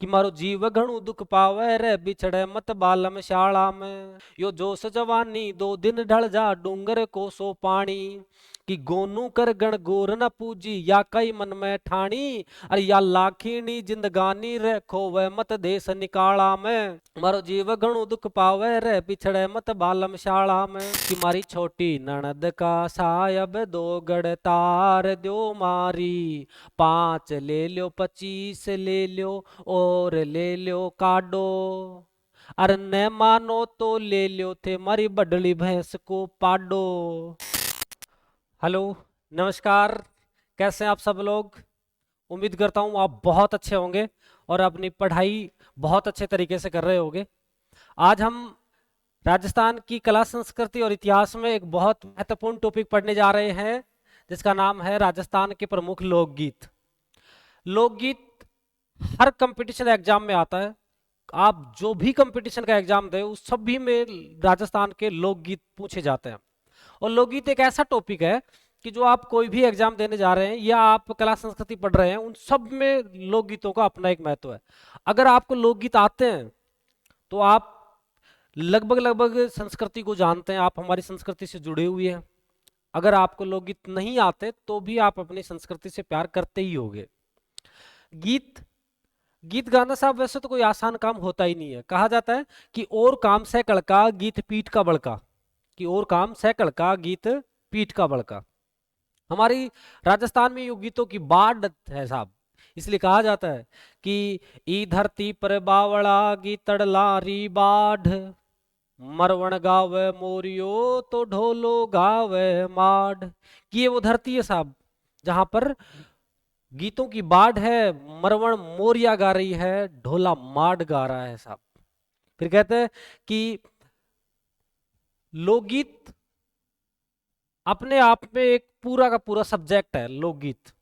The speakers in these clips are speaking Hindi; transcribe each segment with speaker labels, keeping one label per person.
Speaker 1: कि मारो जीव घणु दुख पावे रे बिछड़े मत बालम शाला में। यो जोश जवानी दो दिन ढल जा डूंगर को सो पानी। कि गोनू कर गण गोर न पूजी या कई मन में ठाणी। अरे या लाखीनी जिंदगानी रे खोवे मत देश निकाला में। मारो जीव घणु दुख पावे रे बिछड़े मत बालम शाला में। कि मारी छोटी ननद का सायब दो गड़ तार दो मारी। 5 ले लो 25 ले लो और ले लो काडो। अरे न मानो तो ले लो थे मारी बडली भैंस को पाडो। हेलो, नमस्कार। कैसे हैं आप सब लोग? उम्मीद करता हूँ आप बहुत अच्छे होंगे और अपनी पढ़ाई बहुत अच्छे तरीके से कर रहे होंगे। आज हम राजस्थान की कला संस्कृति और इतिहास में एक बहुत महत्वपूर्ण टॉपिक पढ़ने जा रहे हैं, जिसका नाम है राजस्थान के प्रमुख लोकगीत। लोकगीत हर कंपटीशन एग्जाम में आता है। आप जो भी कंपटीशन का एग्जाम दें उस सभी में राजस्थान के लोकगीत पूछे जाते हैं। और लोकगीत एक ऐसा टॉपिक है कि जो आप कोई भी एग्जाम देने जा रहे हैं या आप कला संस्कृति पढ़ रहे हैं, उन सब में लोकगीतों का अपना एक महत्व है। अगर आपको लोकगीत आते हैं तो आप लगभग लगभग संस्कृति को जानते हैं, आप हमारी संस्कृति से जुड़े हुए हैं। अगर आपको लोकगीत नहीं आते तो भी आप अपनी संस्कृति से प्यार करते ही होंगे। गीत गीत गाना साहब वैसे तो कोई आसान काम होता ही नहीं है। कहा जाता है कि और काम सैकड़ का गीत पीठ का बड़का। कि और काम सैकड़ का गीत पीठ का बड़का। हमारी राजस्थान में ये गीतों की बाढ़ है साहब। इसलिए कहा जाता है कि ई धरती पर बावड़ा गीतड़ लारी बाढ़। मरवण गावे मोरियो तो ढोलो गावे माढ़। कि ये वो धरती है साहब जहां पर गीतों की बाढ़ है। मरवण मोरिया गा रही है, ढोला माढ़ गा रहा है साहब। फिर कहते हैं कि लोकगीत अपने आप में एक पूरा का पूरा सब्जेक्ट है। लोकगीत,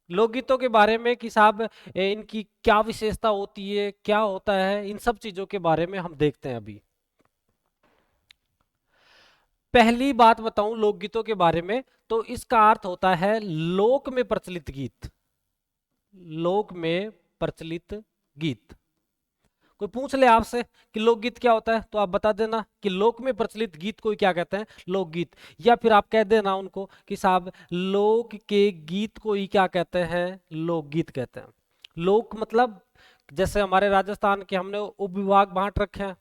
Speaker 1: लोकगीतों के बारे में कि साहब इनकी क्या विशेषता होती है, क्या होता है, इन सब चीजों के बारे में हम देखते हैं अभी। पहली बात बताऊं लोकगीतों के बारे में, तो इसका अर्थ होता है लोक में प्रचलित गीत। लोक में प्रचलित गीत। कोई पूछ ले आपसे कि लोकगीत क्या होता है तो आप बता देना कि लोक में प्रचलित गीत को क्या कहते हैं, लोकगीत। या फिर आप कह देना उनको कि साहब लोक के गीत को ही क्या कहते हैं, लोकगीत कहते हैं। लोक मतलब जैसे हमारे राजस्थान के हमने उपविभाग बांट रखे हैं,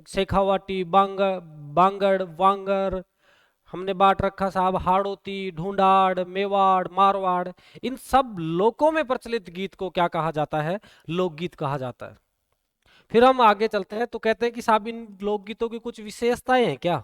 Speaker 1: शेखावाटी, बांगड़, वांगर। हमने बांट रखा साहब हाड़ोती, ढूंढाड़, मेवाड़, मारवाड़। इन सब लोकों में प्रचलित गीत को क्या कहा जाता है, लोकगीत कहा जाता है। फिर हम आगे चलते हैं तो कहते हैं कि साहब इन लोकगीतों की कुछ विशेषताएं हैं क्या।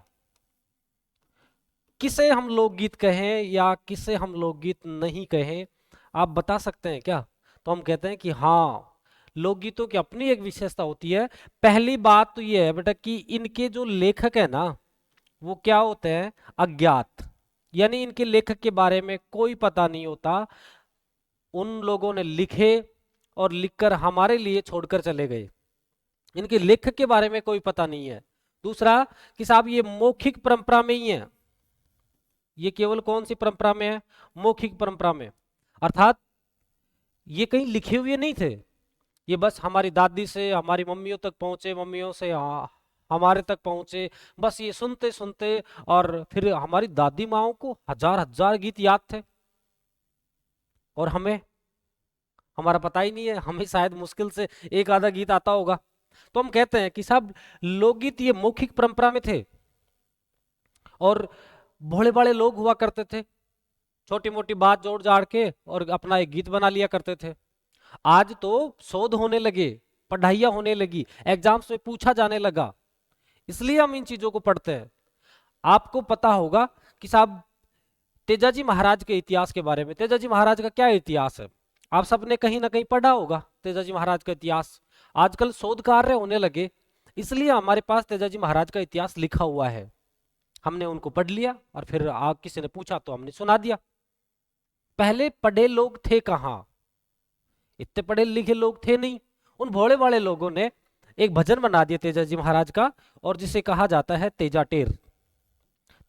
Speaker 1: किसे हम लोकगीत कहें या किसे हम लोकगीत नहीं कहें, आप बता सकते हैं क्या? तो हम कहते हैं कि हाँ, लोकगीतों की अपनी एक विशेषता होती है। पहली बात तो ये है बेटा कि इनके जो लेखक है ना, वो क्या होते हैं, अज्ञात। यानी इनके लेखक के बारे में कोई पता नहीं होता। उन लोगों ने लिखे और लिखकर हमारे लिए छोड़कर चले गए। इनके लेखक के बारे में कोई पता नहीं है। दूसरा कि साहब ये मौखिक परंपरा में ही है। ये केवल कौन सी परंपरा में है, मौखिक परंपरा में। अर्थात ये कहीं लिखे हुए नहीं थे, ये बस हमारी दादी से हमारी मम्मियों तक पहुंचे, मम्मियों से हमारे तक पहुंचे। बस ये सुनते सुनते और फिर हमारी दादी माओं को हजार हजार गीत याद थे और हमें हमारा पता ही नहीं है। हमें शायद मुश्किल से एक आधा गीत आता होगा। तो हम कहते हैं कि साहब लोकगीत ये मौखिक परंपरा में थे और भोले भाले लोग हुआ करते थे, छोटी मोटी बात जोड़ जाड़ के और अपना एक गीत बना लिया करते थे। आज तो शोध होने लगे, पढ़ाइयाँ होने लगी, एग्जाम्स में पूछा जाने लगा, इसलिए हम इन चीजों को पढ़ते हैं। आपको पता होगा कि साहब तेजाजी महाराज के इतिहास के बारे में, तेजाजी महाराज का क्या इतिहास है, आप सबने कहीं ना कहीं पढ़ा होगा तेजाजी महाराज का इतिहास। आजकल शोध कार्य होने लगे, इसलिए हमारे पास तेजाजी महाराज का इतिहास लिखा हुआ है। हमने उनको पढ़ लिया और फिर किसी ने पूछा तो हमने सुना दिया। पहले पढ़े लोग थे कहाँ, इतने पढ़े लिखे लोग थे नहीं। उन भोले वाले लोगों ने एक भजन बना दिया तेजाजी महाराज का, और जिसे कहा जाता है तेजा टेर।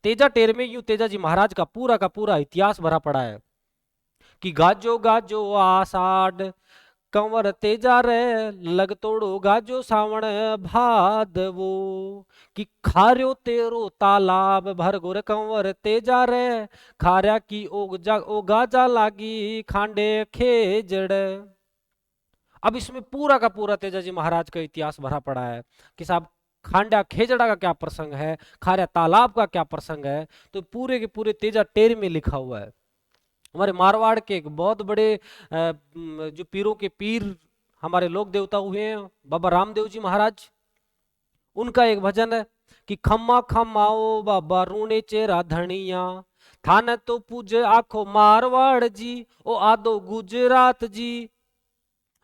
Speaker 1: तेजा टेर में यूं तेजाजी महाराज का पूरा इतिहास भरा पड़ा है कि गाजो गाजो आषाढ़ कंवर तेजा रे लग तोड़ोगा जो सावण भादवो, कि खार्यो तेरो तालाब भर गोर कंवर तेजा रे, खार्या की ओगा जा लागी खांडे खेजड़। अब इसमें पूरा का पूरा तेजाजी महाराज का इतिहास भरा पड़ा है कि साहब खांडा खेजड़ा का क्या प्रसंग है, खारा तालाब का क्या प्रसंग है, तो पूरे के पूरे तेजा टेर में लिखा हुआ है। हमारे मारवाड़ के एक बहुत बड़े जो पीरों के पीर हमारे लोक देवता हुए हैं बाबा रामदेव जी महाराज, उनका एक भजन है कि खम्मा खम्माओ बाबा रूणे चेरा धनिया, थाने तो पूजे आखो मारवाड़ जी, ओ आदो गुजरात जी,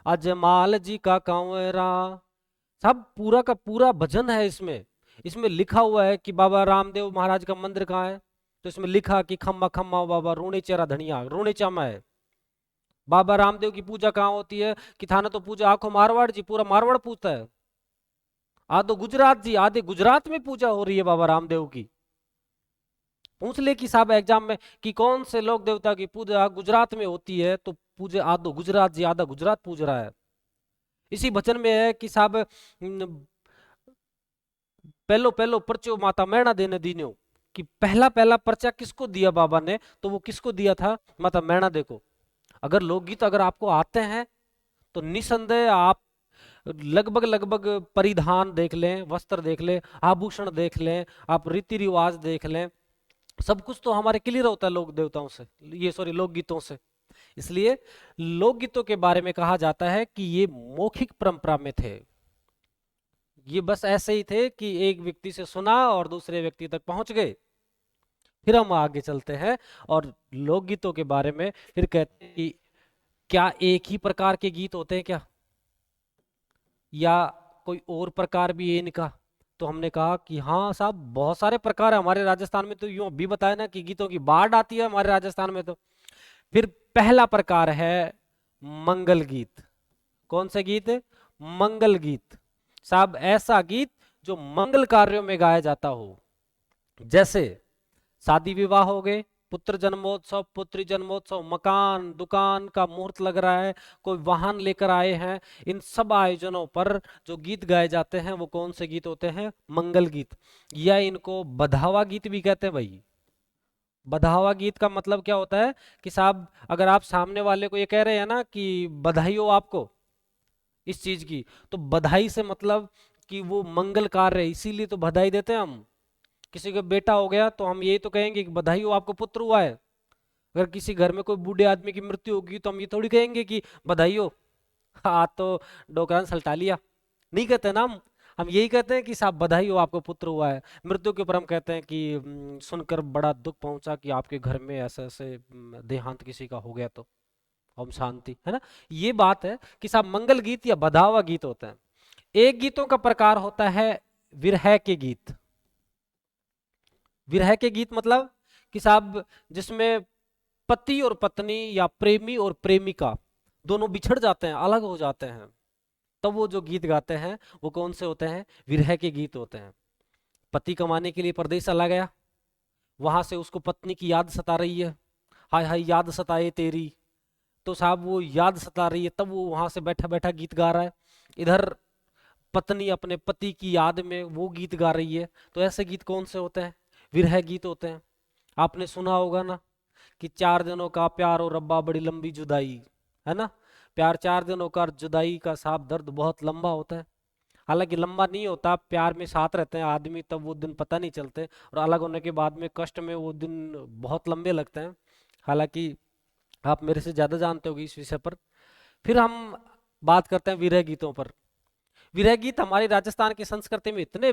Speaker 1: अजमाल जी का कंवरा। सब पूरा का पूरा भजन है इसमें। इसमें लिखा हुआ है कि बाबा रामदेव महाराज का मंदिर कहाँ है, तो इसमें लिखा कि खम्मा खम्मा बाबा रूणे चेरा धनिया, रूणे चामा है। बाबा रामदेव की पूजा कहाँ होती है कि थाना तो पूजा आखो मारवाड़ जी, पूरा मारवाड़ पूछता है। आधो गुजरात जी, आधे गुजरात में पूजा हो रही है बाबा रामदेव की। पूछ ले कि साहब एग्जाम में कि कौन से लोक देवता की पूजा गुजरात में होती है, तो पूजे आधो गुजरात जी, आधा गुजरात पूज रहा है। इसी वचन में है कि साहब पहलो पहलो पर्चो माता मैणा देने दीन्यो, कि पहला पहला पर्चा किसको दिया बाबा ने, तो वो किसको दिया था, माता मैणा दे को। अगर लोकगीत अगर आपको आते हैं तो निसंदेह आप लगभग लगभग परिधान देख लें, वस्त्र देख लें, आभूषण देख लें, आप रीति रिवाज देख लें, सब कुछ तो हमारे क्लियर होता है लोक देवताओं से, ये सॉरी लोकगीतों से। इसलिए लोकगीतों के बारे में कहा जाता है कि ये मौखिक परंपरा में थे। ये बस ऐसे ही थे कि एक व्यक्ति से सुना और दूसरे व्यक्ति तक पहुंच गए। फिर हम आगे चलते हैं और लोकगीतों के बारे में फिर कहते हैं कि क्या एक ही प्रकार के गीत होते हैं क्या, या कोई और प्रकार भी है इनका। तो हमने कहा कि हाँ साहब बहुत सारे प्रकार है हमारे राजस्थान में, तो यूं भी बताया ना कि गीतों की बाढ़ आती है हमारे राजस्थान में। तो फिर पहला प्रकार है मंगल गीत। कौन से गीत? मंगल गीत। साहब ऐसा गीत जो मंगल कार्यों में गाया जाता हो, जैसे शादी विवाह हो गए, पुत्र जन्मोत्सव, पुत्री जन्मोत्सव, मकान दुकान का मुहूर्त लग रहा है, कोई वाहन लेकर आए हैं, इन सब आयोजनों पर जो गीत गाए जाते हैं वो कौन से गीत होते हैं? मंगल गीत। या इनको बधावा गीत भी कहते हैं भाई। बधावा गीत का मतलब क्या होता है कि साहब अगर आप सामने वाले को ये कह रहे हैं ना कि बधाई हो आपको इस चीज की, तो बधाई से मतलब कि वो मंगल कार्य है, इसीलिए तो बधाई देते हैं हम। किसी का बेटा हो गया तो हम यही तो कहेंगे कि बधाई हो आपको पुत्र हुआ है। अगर किसी घर में कोई बूढ़े आदमी की मृत्यु होगी तो हम ये थोड़ी कहेंगे कि बधाई हो, हाँ तो डोकरान सल्टा लिया, नहीं कहते ना हम यही कहते हैं कि साहब बधाई हो आपको पुत्र हुआ है। मृत्यु के ऊपर हम कहते हैं कि सुनकर बड़ा दुख पहुंचा कि आपके घर में ऐसे ऐसे देहांत किसी का हो गया, तो ओम शांति, है ना। ये बात है कि साहब मंगल गीत या बधावा गीत होते हैं। एक गीतों का प्रकार होता है विरह के गीत। विरह के गीत मतलब कि साहब जिसमें पति और पत्नी या प्रेमी और प्रेमिका दोनों बिछड़ जाते हैं, अलग हो जाते हैं, तब वो जो गीत गाते हैं वो कौन से होते हैं? विरह के गीत होते हैं। पति कमाने के लिए परदेश चला गया, वहां से उसको पत्नी की याद सता रही है, हाय हाय याद सताए तेरी, तो साहब वो याद सता रही है, तब वो वहां से बैठा बैठा गीत गा रहा है। इधर पत्नी अपने पति की याद में वो गीत गा रही है। तो ऐसे गीत कौन से होते हैं? विरह गीत होते हैं। आपने सुना होगा ना कि 4 दिनों का प्यार और रब्बा बड़ी लंबी जुदाई, है ना। प्यार 4 दिनों का, जुदाई का साहब दर्द बहुत लंबा होता है। हालांकि लंबा नहीं होता, प्यार में साथ रहते हैं आदमी तब वो दिन पता नहीं चलते, और अलग होने के बाद में कष्ट में वो दिन बहुत लंबे लगते हैं। हालांकि आप मेरे से ज्यादा जानते होगी इस विषय पर। फिर हम बात करते हैं विरह गीतों पर। विरह गीत हमारी राजस्थान की संस्कृति में इतने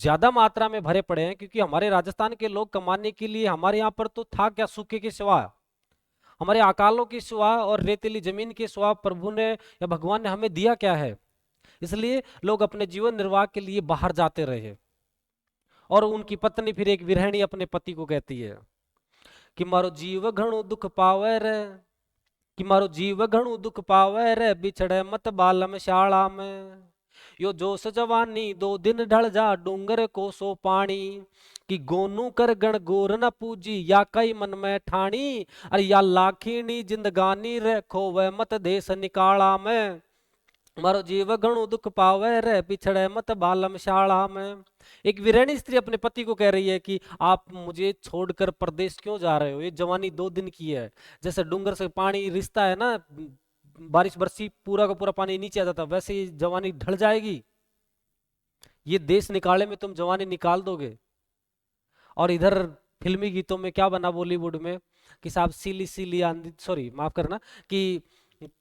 Speaker 1: ज्यादा मात्रा में भरे पड़े हैं क्योंकि हमारे राजस्थान के लोग कमाने के लिए, हमारे यहाँ पर तो था क्या, सूखे के सिवा, हमारे अकालों की सिवा और रेतीली जमीन के सिवा प्रभु ने या भगवान ने हमें दिया क्या है? इसलिए लोग अपने जीवन निर्वाह के लिए बाहर जाते रहे। और उनकी पत्नी फिर एक विरहिणी अपने पति को कहती है कि मारो जीव घणो दुख पावे रे, कि मारो जीव घणो दुख पावे रे, बिछड़े मत बालम शाला में, यो जोश जवानी दो दिन ढल जा डूंगर को सो पानी कि गोनू कर गण गोर न पूजी या कई मन में ठाणी अरे या लाखीनी जिंदगानी रे खोवे मत देश निकाला में मारो जीव घणु दुख पावे रे पिछड़े मत बालम शाला में। एक वीरानी स्त्री अपने पति को कह रही है कि आप मुझे छोड़कर परदेश क्यों जा रहे हो, ये जवानी 2 दिन की है। जैसे डूंगर से पानी रिसता है ना, बारिश बरसी पूरा का पूरा पानी नीचे आ जाता, वैसे ही जवानी ढल जाएगी। ये देश निकाले में तुम जवानी निकाल दोगे। और इधर फिल्मी गीतों में क्या बना बॉलीवुड में कि साहब सीली सीली आंधी, सॉरी माफ करना, कि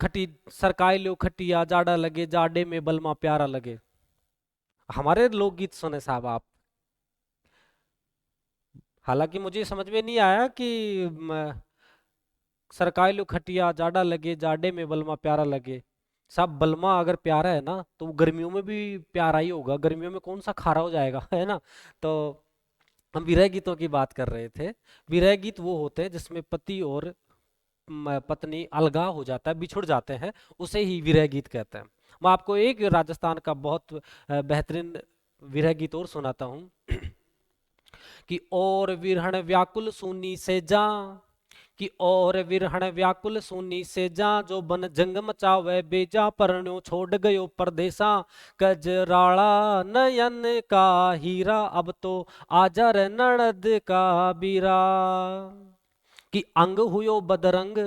Speaker 1: खटी सरकाई लो खटिया जाड़ा लगे जाड़े में बलमा प्यारा लगे। हमारे लोकगीत सुने साहब आप। हालांकि मुझे समझ में नहीं आया कि सरकाई लो खटिया जाड़ा लगे जाड़े में बलमा प्यारा लगे। साहब बलमा अगर प्यारा है ना तो वो गर्मियों में भी प्यारा ही होगा, गर्मियों में कौन सा खारा हो जाएगा, है ना। तो हम विरह गीतों की बात कर रहे थे। विरह गीत वो होते हैं जिसमें पति और पत्नी अलगाव हो जाता है, बिछुड़ जाते हैं, उसे ही विरह गीत कहते हैं। मैं आपको एक राजस्थान का बहुत बेहतरीन विरह गीत और सुनाता हूँ कि और विरहण व्याकुल सुनी से जा, कि और विरहण व्याकुल सुनी से जा जो बन जंग मचावे बेजा परण्यो छोड़ गयो परदेसा कजराड़ा नयन का हीरा अब तो आजा रे ननद का बीरा। कि अंग हुयो बदरंग,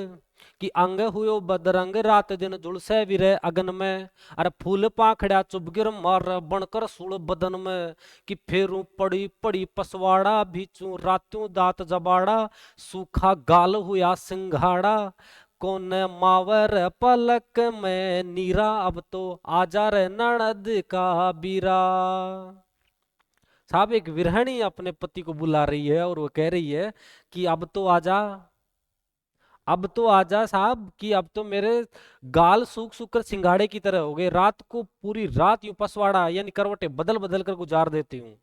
Speaker 1: कि अंग हुयो बदरंग रात दिन जुलसे विरह अगन में अरे फूल पाखड़ा चुभगिर मार बनकर सूल बदन में कि फेरू पड़ी पड़ी पसवाड़ा भीचू रात्यों दांत जबाड़ा सूखा गाल हुआ सिंघाड़ा कौन मावर पलक में नीरा अब तो आजा रे ननद का बीरा। साहब एक विरहणी अपने पति को बुला रही है और वो कह रही है कि अब तो आजा, अब तो आजा साहब, कि अब तो मेरे गाल सूख सूख कर सिंगाड़े की तरह हो गए, रात को पूरी रात यूं पसवाड़ा यानी करवटे बदल बदल कर गुजार देती हूँ।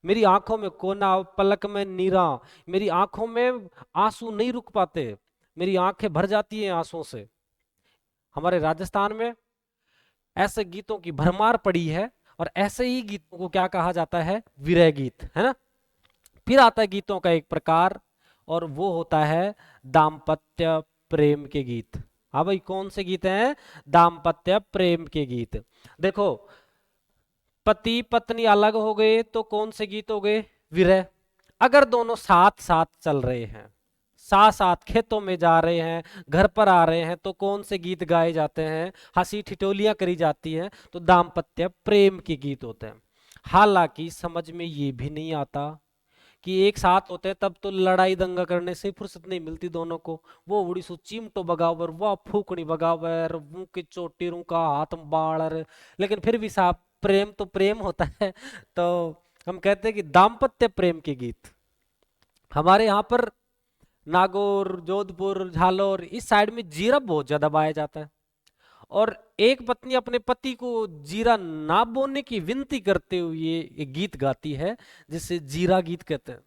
Speaker 1: मेरी आंखों में कोना पलक में नीरा, मेरी आंखों में आंसू नहीं रुक पाते, मेरी आंखें भर जाती हैं आंसुओं से। हमारे राजस्थान में ऐसे गीतों की भरमार पड़ी है और ऐसे ही गीतों को क्या कहा जाता है, विरह गीत, है ना। फिर आता है गीतों का एक प्रकार और वो होता है दाम्पत्य प्रेम के गीत। हाँ भाई, कौन से गीत हैं, दाम्पत्य प्रेम के गीत। देखो पति पत्नी अलग हो गए तो कौन से गीत हो गए, विरह। अगर दोनों साथ साथ चल रहे हैं, साथ साथ खेतों में जा रहे हैं, घर पर आ रहे हैं, तो कौन से गीत गाए जाते हैं, हंसी ठिठोलियां करी जाती हैं, तो दाम्पत्य प्रेम के गीत होते हैं। हालांकि समझ में ये भी नहीं आता कि एक साथ होते हैं तब तो लड़ाई दंगा करने से फुर्सत नहीं मिलती दोनों को। वो उड़ी सु चिमटो बगावर, वह फूकनी बगावर, मुंह की चोटी रू का हाथ बाड़। लेकिन फिर भी साहब प्रेम तो प्रेम होता है। तो हम कहते हैं कि दाम्पत्य प्रेम के गीत हमारे यहाँ पर नागौर जोधपुर झालोर इस साइड में जीरा बहुत ज्यादा बाया जाता है। और एक पत्नी अपने पति को जीरा ना बोलने की विनती करते हुए एक गीत गाती है जिसे जीरा गीत कहते हैं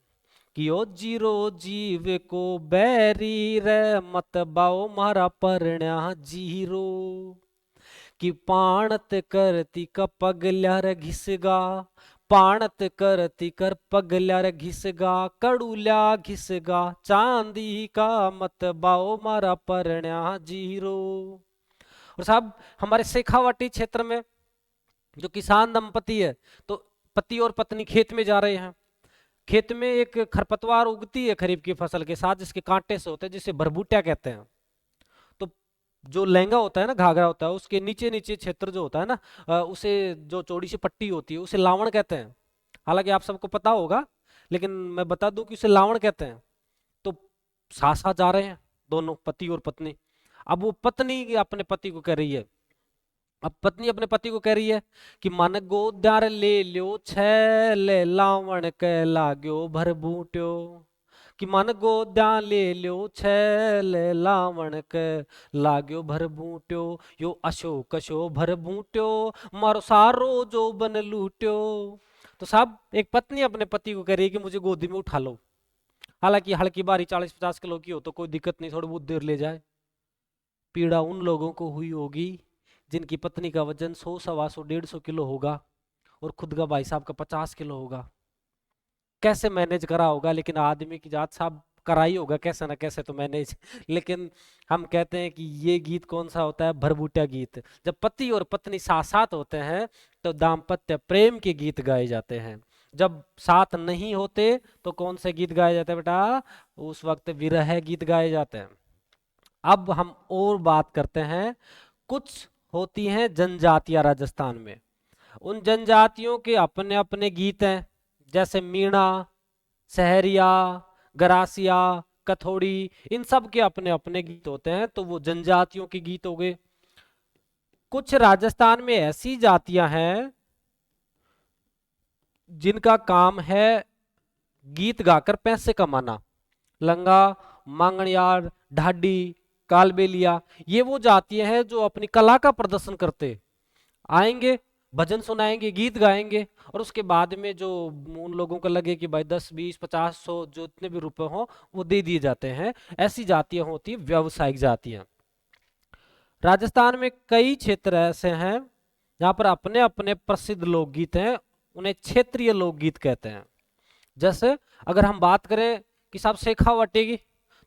Speaker 1: कि ओ जीरो जीव को बैरी रे मत बाओ मारा परण्या जीरो, कि पाणत करती का पगल्या रे घिसगा, पाणत करती कर पगल्या रे घिसगा, कड़ूल्या घिसगा चांदी का मत बाओ मारा परण्या जीरो। और साहब हमारे शेखावाटी क्षेत्र में जो किसान दंपति है, तो पति और पत्नी खेत में जा रहे हैं, खेत में एक खरपतवार उगती है खरीफ की फसल के साथ जिसके कांटे से होते हैं, जिसे भरबूटिया कहते हैं। तो जो लहंगा होता है ना, घाघरा होता है, उसके नीचे नीचे क्षेत्र जो होता है ना, उसे जो चौड़ी सी पट्टी होती है उसे लावण कहते हैं। हालांकि आप सबको पता होगा, लेकिन मैं बता दूं कि उसे लावण कहते हैं। तो साथ साथ जा रहे हैं दोनों पति और पत्नी। अब वो पत्नी अपने पति को कह रही है, अब पत्नी अपने पति को कह रही है कि मन गोद्यार ले लियो छैले लावण के लाग्यो भर बूट्यो, कि मन गोद्या ले लियो छैले लावण के लाग्यो भर बूट्यो, यो अशोक शो भर बूट्यो मारो सारो जो बन लूट्यो। तो साहब एक पत्नी अपने पति को कह रही है कि मुझे गोदी में उठा लो। हालांकि हल्की बारी 40-50 किलो की हो तो कोई दिक्कत नहीं, थोड़ी बहुत देर ले जाए। पीड़ा उन लोगों को हुई होगी जिनकी पत्नी का वजन 100, 125, 150 किलो होगा और खुद का भाई साहब का 50 किलो होगा। कैसे मैनेज करा होगा, लेकिन आदमी की जात साहब करा ही होगा कैसे ना कैसे तो मैनेज। लेकिन हम कहते हैं कि ये गीत कौन सा होता है, भरभूटा गीत। जब पति और पत्नी साथ साथ होते हैं तो दाम्पत्य प्रेम के गीत गाए जाते हैं। जब साथ नहीं होते तो कौन से गीत गाए जाते हैं बेटा, उस वक्त विरह गीत गाए जाते हैं। अब हम और बात करते हैं, कुछ होती हैं जनजातियां राजस्थान में, उन जनजातियों के अपने अपने गीत हैं, जैसे मीणा, सहरिया, गरासिया, कथोड़ी, इन सब के अपने अपने गीत होते हैं, तो वो जनजातियों के गीत हो गए। कुछ राजस्थान में ऐसी जातियां हैं जिनका काम है गीत गाकर पैसे कमाना। लंगा, मांगणियार, ढाडी, कालबेलिया, ये वो जातियां हैं जो अपनी कला का प्रदर्शन करते आएंगे, भजन सुनाएंगे, गीत गाएंगे, और उसके बाद में जो उन लोगों को लगे कि भाई 10, 20, 50, 100 जो इतने भी रुपए हो वो दे दिए जाते हैं। ऐसी जातियां होती हैं व्यावसायिक जातियां। राजस्थान में कई क्षेत्र ऐसे हैं जहाँ पर अपने अपने प्रसिद्ध लोकगीत हैं, उन्हें क्षेत्रीय लोकगीत कहते हैं। जैसे अगर हम बात करें कि साहब शेखावाटी की,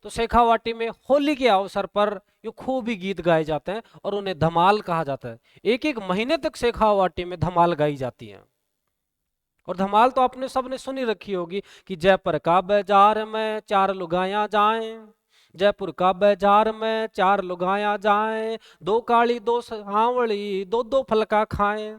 Speaker 1: तो शेखावाटी में होली के अवसर पर ये खूब ही गीत गाए जाते हैं और उन्हें धमाल कहा जाता है। एक एक महीने तक शेखावाटी में धमाल गाई जाती है। और धमाल तो आपने सबने सुनी रखी होगी कि जयपुर का बाजार में 4 लुगाया जाएं, जयपुर का बाजार में 4 लुगाया जाएं, 2 काली 2 सांवली, 2 2 फलका खाएं।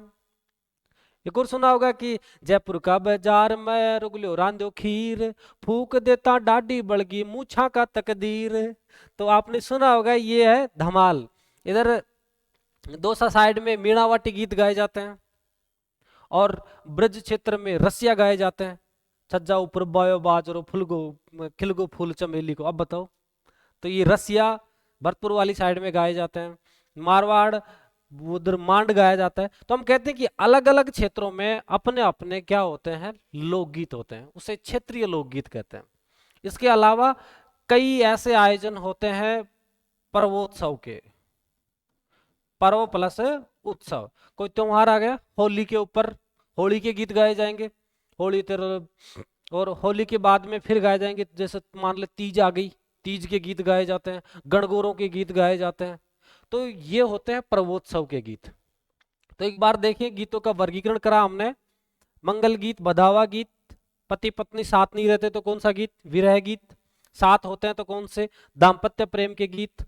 Speaker 1: एक और सुना होगा कि जयपुर का बाजार में रुगलियो रांधो खीर, फूक देता डाडी बड़गी मूछा का तकदीर। तो आपने सुना होगा, ये है धमाल। इधर दोसा साइड में मीणावाटी गीत गाए जाते हैं और ब्रज क्षेत्र में रसिया गाए जाते हैं। छज्जा ऊपर बायो बाजरो फुलगो खिलगो फूल चमेली को। अब बताओ, तो ये रसिया भरतपुर वाली साइड में गाए जाते हैं। मारवाड़ उधर मांड गाया जाता है। तो हम कहते हैं कि अलग अलग क्षेत्रों में अपने अपने क्या होते हैं, लोकगीत होते हैं, उसे क्षेत्रीय लोकगीत कहते हैं। इसके अलावा कई ऐसे आयोजन होते हैं पर्वोत्सव के, पर्व प्लस उत्सव। कोई त्योहार आ गया, होली के ऊपर होली के गीत गाए जाएंगे, होली तेरे, और होली के बाद में फिर गाए जाएंगे, जैसे मान ले तीज आ गई, तीज के गीत गाए जाते हैं, गणगौरों के गीत गाए जाते हैं। तो ये होते हैं पर्वोत्सव के गीत। तो एक बार देखिए, गीतों का वर्गीकरण करा हमने। मंगल गीत, बधावा गीत, पति पत्नी साथ नहीं रहते तो कौन सा गीत, विरह गीत, साथ होते हैं तो कौन से, दाम्पत्य प्रेम के गीत।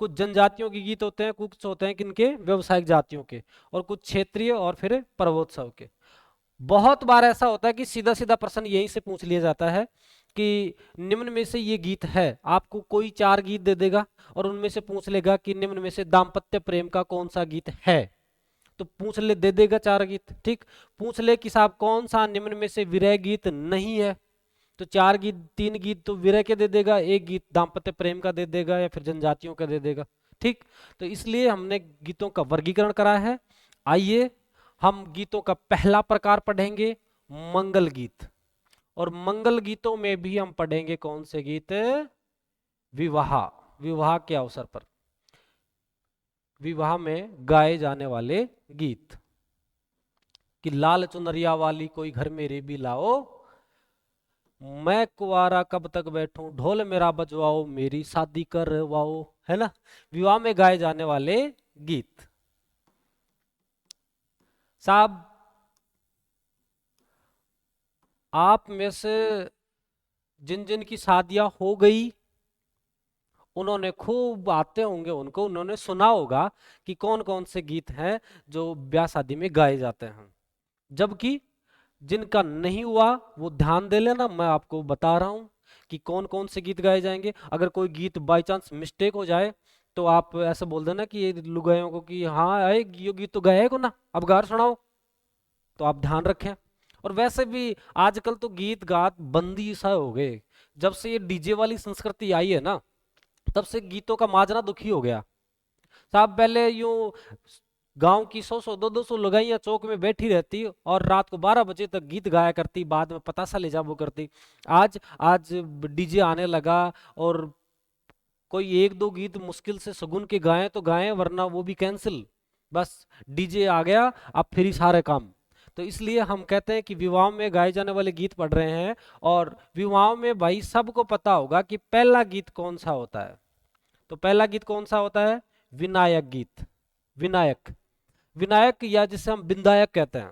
Speaker 1: कुछ जनजातियों के गीत होते हैं, कुछ होते हैं किनके, व्यवसायिक जातियों के, और कुछ क्षेत्रीय, और फिर पर्वोत्सव के। बहुत बार ऐसा होता है कि सीधा सीधा प्रश्न यहीं से पूछ लिया जाता है कि निम्न में से ये गीत है, आपको कोई 4 गीत दे देगा और उनमें से पूछ लेगा कि निम्न में से दाम्पत्य प्रेम का कौन सा गीत है, तो पूछ ले, दे देगा 4 गीत। ठीक, पूछ ले कि साहब कौन सा निम्न में से विरह गीत नहीं है, तो 4 गीत, 3 गीत तो विरह के दे देगा, 1 गीत दाम्पत्य प्रेम का दे देगा या फिर जनजातियों का दे देगा। ठीक, तो इसलिए हमने गीतों का वर्गीकरण करा है। आइए हम गीतों का पहला प्रकार पढ़ेंगे, मंगल गीत। और मंगल गीतों में भी हम पढ़ेंगे कौन से गीत, विवाह, विवाह के अवसर पर विवाह में गाए जाने वाले गीत, कि लाल चुनरिया वाली कोई घर मेरे भी लाओ, मैं कुंवारा कब तक बैठूं, ढोल मेरा बजवाओ, मेरी शादी करवाओ, है ना, विवाह में गाए जाने वाले गीत। साहब आप में से जिन जिन की शादियां हो गई, उन्होंने खूब आते होंगे उनको, उन्होंने सुना होगा कि कौन कौन से गीत हैं जो ब्याह शादी में गाए जाते हैं। जबकि जिनका नहीं हुआ वो ध्यान दे लेना, मैं आपको बता रहा हूं कि कौन कौन से गीत गाए जाएंगे। अगर कोई गीत बाई चांस मिस्टेक हो जाए तो आप ऐसे बोल देना कि ये लुगायों को कि हाँ आए ये गीत तो गाए को ना, अब गार सुनाओ, तो आप ध्यान रखें। और वैसे भी आजकल तो गीत गात बंदी सा हो गए, जब से ये डीजे वाली संस्कृति आई है ना, तब से गीतों का माजरा दुखी हो गया। साहब पहले यूं गांव की 100-100 200 लुगाइयां चौक में बैठी रहती और रात को 12 बजे तक गीत गाया करती, बाद में पतासा ले जाबो करती। आज आज डीजे आने लगा और कोई 1-2 गीत मुश्किल से सगुन के गाएं तो गाएं, वरना वो भी कैंसिल। बस डीजे आ गया, अब फ्री सारे काम। तो इसलिए हम कहते हैं कि विवाह में गाए जाने वाले गीत पढ़ रहे हैं। और विवाह में भाई सबको पता होगा कि पहला गीत कौन सा होता है। तो पहला गीत कौन सा होता है? विनायक गीत। विनायक, विनायक या जिसे हम विनायक कहते हैं।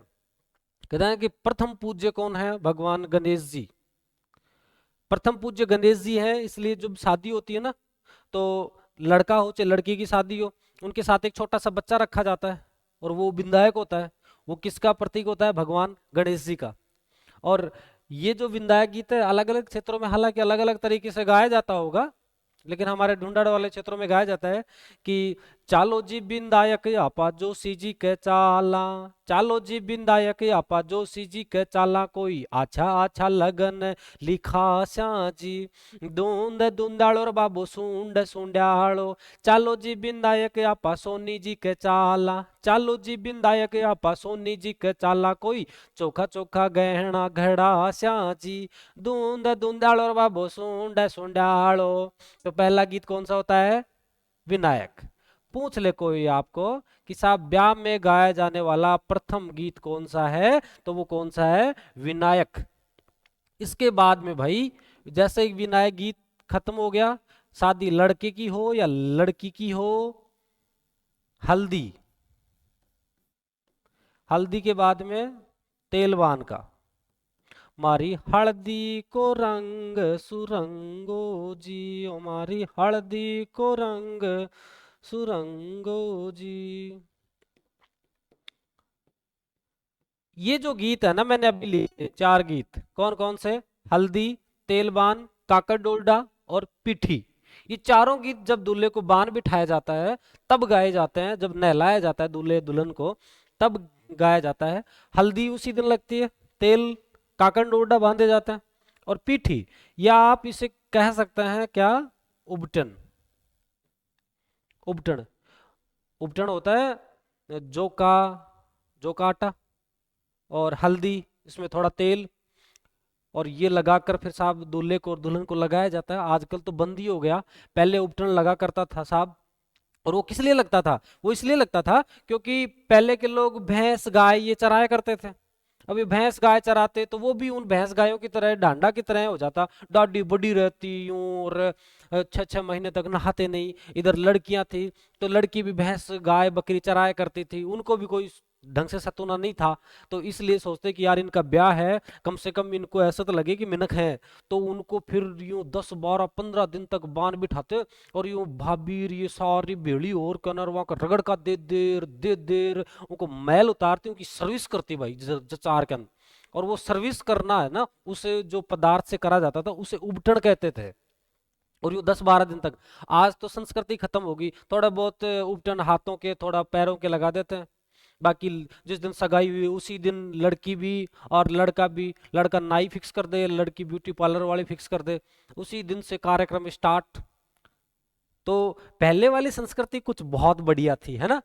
Speaker 1: कहते हैं कि प्रथम पूज्य कौन है? भगवान गणेश जी। प्रथम पूज्य गणेश जी हैं, इसलिए जब शादी होती है ना, तो लड़का हो चाहे लड़की की शादी हो, उनके साथ एक छोटा सा बच्चा रखा जाता है और वो विनायक होता है। वो किसका प्रतीक होता है? भगवान गणेश जी का। और ये जो विनायक गीत है अलग अलग क्षेत्रों में हालांकि अलग अलग तरीके से गाया जाता होगा, लेकिन हमारे ढूंढाड़ वाले क्षेत्रों में गाया जाता है कि चालो जी बिंदायक आपा जोशी जी के चाला, चालो जी बिंदायक आपा जोशी जी के चाला, कोई अच्छा अच्छा लगन लिखा श्या जी, दूंद दूंदाड़ो रे बाबू सूंड सूंड्याड़ो, चालो जी बिंदायक आपा सोनी जी के चाला, चालो जी बिंदायक आपा सोनी जी के चाला, कोई चोखा चोखा गहना घड़ा श्या जी, दूंद दूंदाड़ो रे बाबू सूंड सूंड्याड़ो। तो पहला गीत कौन सा होता है? विनायक। पूछ ले कोई आपको कि साहब ब्याह में गाया जाने वाला प्रथम गीत कौन सा है, तो वो कौन सा है? विनायक। इसके बाद में भाई जैसे ही विनायक गीत खत्म हो गया, शादी लड़के की हो या लड़की की हो, हल्दी। हल्दी के बाद में तेलवान का, मारी हल्दी को रंग सुरंगो जी, ओ मारी हल्दी को रंग सुरंगो जी। ये जो गीत है ना, मैंने अभी लिए चार गीत, कौन कौन से? हल्दी, तेलबान, काकर डोलडा और पिठी। ये चारों गीत जब दूल्हे को बान बिठाया जाता है तब गाए जाते हैं, जब नहलाया जाता है दूल्हे दुल्हन को तब गाया जाता है। हल्दी उसी दिन लगती है, तेल काकर डोलडा बांधे जाते हैं, और पीठी या आप इसे कह सकते हैं क्या? उबटन। उबटन, उबटन होता है जौ का आटा और हल्दी, इसमें थोड़ा तेल, और ये लगाकर फिर साहब दूल्हे को और दुल्हन को लगाया जाता है। आजकल तो बंद ही हो गया, पहले उपटन लगा करता था साहब। और वो किस लिए लगता था? वो इसलिए लगता था क्योंकि पहले के लोग भैंस गाय ये चराया करते थे। अभी भैंस गाय चराते तो वो भी उन भैंस गायों की तरह डांडा की तरह हो जाता, डाडी बड़ी रहती यूं, और 6-6 महीने तक नहाते नहीं। इधर लड़कियां थी तो लड़की भी भैंस गाय बकरी चराया करती थी, उनको भी कोई ढंग से सतुना नहीं था। तो इसलिए सोचते कि यार इनका ब्याह है, कम से कम इनको ऐसा तो लगे कि मिनक है। तो उनको फिर यूं 10-12-15 दिन तक बांध बिठाते, और यूं भाभी ये सारी भेड़ी और कनरवा का रगड़ का दे देर उनको मैल उतारती, उनकी सर्विस करती भाई जचार के अंदर। और वो सर्विस करना है ना, उसे जो पदार्थ से करा जाता था उसे उबटन कहते थे। और यूं 10-12 दिन तक। आज तो संस्कृति खत्म होगी, थोड़ा बहुत उबटन हाथों के थोड़ा पैरों के लगा देते हैं। बाकी जिस दिन सगाई हुई उसी दिन लड़की भी और लड़का भी, लड़का नाई फिक्स कर दे, लड़की ब्यूटी पार्लर वाली फिक्स कर दे, उसी दिन से कार्यक्रम स्टार्ट। तो पहले वाली संस्कृति कुछ बहुत बढ़िया थी, है ना।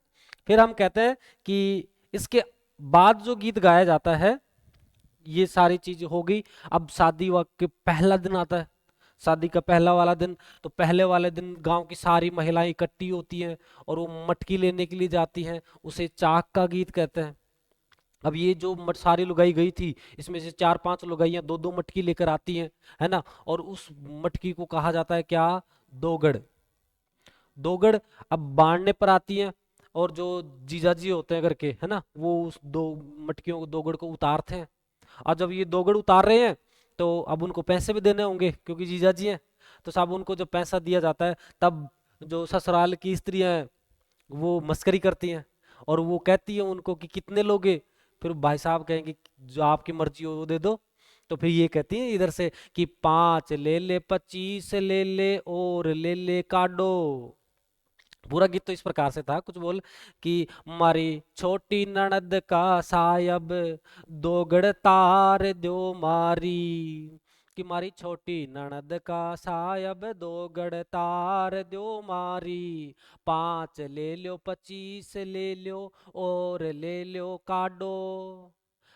Speaker 1: फिर हम कहते हैं कि इसके बाद जो गीत गाया जाता है, ये सारी चीज हो गई। अब शादी के पहला दिन आता है, शादी का पहला वाला दिन। तो पहले वाले दिन गांव की सारी महिलाएं इकट्ठी होती हैं और वो मटकी लेने के लिए जाती हैं, उसे चाक का गीत कहते हैं। अब ये जो सारी लुगाई गई थी, इसमें से 4-5 लुगाइयां 2-2 मटकी लेकर आती हैं, है ना। और उस मटकी को कहा जाता है क्या? दोगड़। दोगड़ अब बांधने पर आती हैं, और जो जीजाजी होते हैं घर के, है ना, वो उस दो मटकियों को दोगड़ को उतारते हैं। और जब ये दोगड़ उतार रहे हैं तो अब उनको पैसे भी देने होंगे क्योंकि जीजाजी हैं। तो साहब उनको जब पैसा दिया जाता है तब जो ससुराल की स्त्रियां हैं वो मस्करी करती हैं, और वो कहती है उनको कि कितने लोगे। फिर भाई साहब कहेंगे जो आपकी मर्जी हो वो दे दो। तो फिर ये कहती है इधर से कि 5 ले ले, 25 ले ले, और ले ले काडो। पूरा गीत तो इस प्रकार से था, कुछ बोल कि मारी छोटी ननद का सायब दोगड़ तार दो मारी, कि मारी छोटी ननद का सायब दोगड़ तार दो मारी, 5 ले लो, 25 ले लो, और ले लो काडो,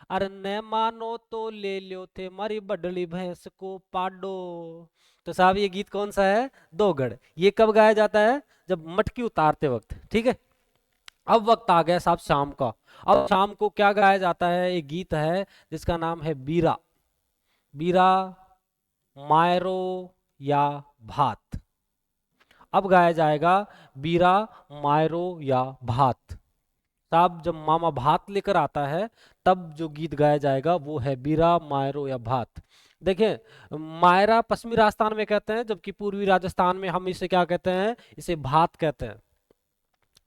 Speaker 1: अरे न मानो तो ले लो थे मारी बडली भैंस को पाडो। तो साहब ये गीत कौन सा है? दोगड़। ये कब गाया जाता है? जब मटकी उतारते वक्त, ठीक है। अब वक्त आ गया साहब शाम का। अब शाम को क्या गाया जाता है, एक गीत है जिसका नाम है बीरा। बीरा, मायरो या भात। अब गाया जाएगा बीरा, मायरो या भात। साहब जब मामा भात लेकर आता है तब जो गीत गाया जाएगा वो है बीरा, मायरो या भात। देखिए, मायरा पश्चिमी राजस्थान में कहते हैं, जबकि पूर्वी राजस्थान में हम इसे क्या कहते हैं, इसे भात कहते हैं।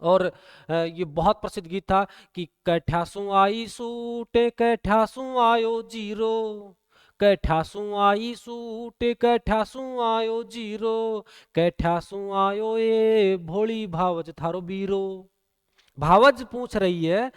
Speaker 1: और ये बहुत प्रसिद्ध गीत था कि कैठासू आई सूटे कैठासू आयो जीरो, कैठासू आई सूटे कैठासू आयो जीरो, कैठासू आयो ए भोली भावज थारो बीरो। भावज पूछ रही है,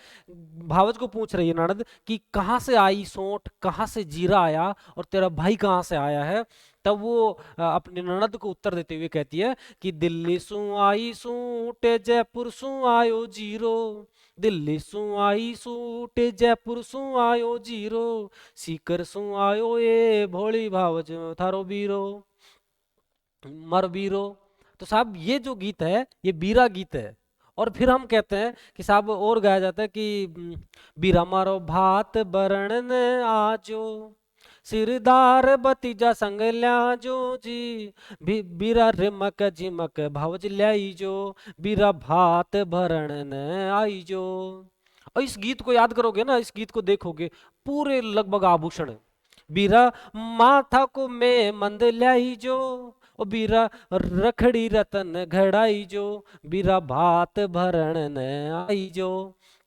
Speaker 1: भावज को पूछ रही है ननद कि कहाँ से आई सोंठ, कहाँ से जीरा आया, और तेरा भाई कहाँ से आया है। तब वो अपनी ननद को उत्तर देते हुए कहती है कि दिल्ली सू आई सूट जयपुर सू आयो जीरो, दिल्ली सू आई सूट जयपुर सू आयो जीरो, सीकर सू आयो ये भोली भावज थारो बीरो, मर बीरो। तो साहब ये जो गीत है ये बीरा गीत है। और फिर हम कहते हैं कि साहब और गाया जाता है कि बीरा मारो भात बरण ने आजो, सिरदार भतीजा संग ल्याजो जी, बीरा रिमक झिमक भावज ल्याई जो, बीरा भात भरण ने आई जो। और इस गीत को याद करोगे ना, इस गीत को देखोगे, पूरे लगभग आभूषण है। बीरा माथा को मैं मंद ल्याई जो, ओ बीरा रखड़ी रतन घड़ाई जो, बीरा भात भरण न आई जो।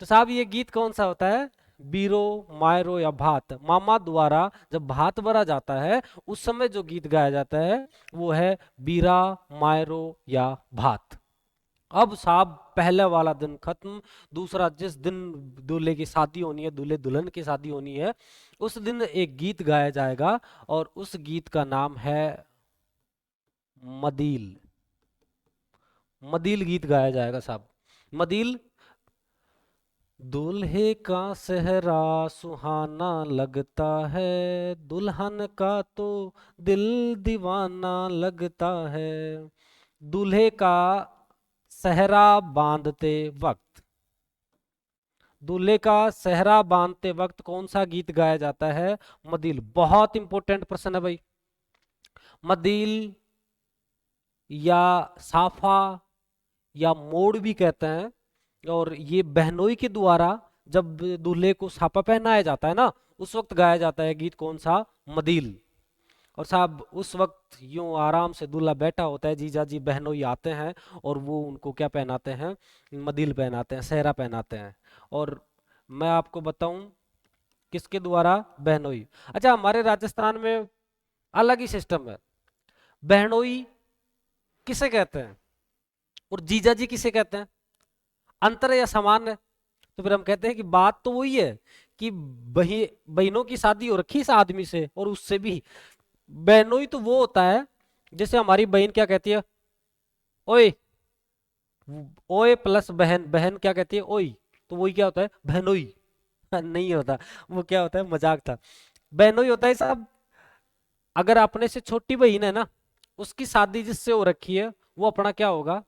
Speaker 1: तो साहब ये गीत कौन सा होता है, बीरो, मायरो या भात। मामा द्वारा जब भात भरा जाता है उस समय जो गीत गाया जाता है वो है बीरा, मायरो या भात। अब साहब पहले वाला दिन खत्म, दूसरा जिस दिन दूल्हे की शादी होनी है, दूल्हे दुल्हन की शादी होनी है, उस दिन एक गीत गाया जाएगा और उस गीत का नाम है मदील। मदील गीत गाया जाएगा साहब। मदील, दूल्हे का सेहरा सुहाना लगता है, दुल्हन का तो दिल दीवाना लगता है। दूल्हे का सेहरा बांधते वक्त, दूल्हे का सेहरा बांधते वक्त कौन सा गीत गाया जाता है, मदील। बहुत इंपॉर्टेंट प्रश्न है भाई। मदील या साफा या मोड़ भी कहते हैं। और ये बहनोई के द्वारा जब दूल्हे को साफा पहनाया जाता है ना, उस वक्त गाया जाता है गीत कौन सा, मदील। और साहब उस वक्त यूं आराम से दूल्हा बैठा होता है, जीजा जी बहनोई आते हैं और वो उनको क्या पहनाते हैं, मदील पहनाते हैं, सेहरा पहनाते हैं। और मैं आपको बताऊं किसके द्वारा, बहनोई। अच्छा, हमारे राजस्थान में अलग ही सिस्टम है। बहनोई किसे कहते हैं और जीजा जी किसे कहते हैं, अंतर है या समान है। तो फिर हम कहते हैं कि बात तो वही है कि बहनों की शादी हो रखी इस आदमी से और उससे भी। बहनोई तो वो होता है जैसे हमारी बहन क्या कहती है, ओए, ओए प्लस बहन, बहन क्या कहती है, ओई। तो वही क्या होता है, बहनोई। नहीं होता, वो क्या होता है, मजाक था। बहनोई होता है साहब, अगर अपने से छोटी बहन है ना, उसकी शादी जिससे हो रखी है वो अपना क्या होगा,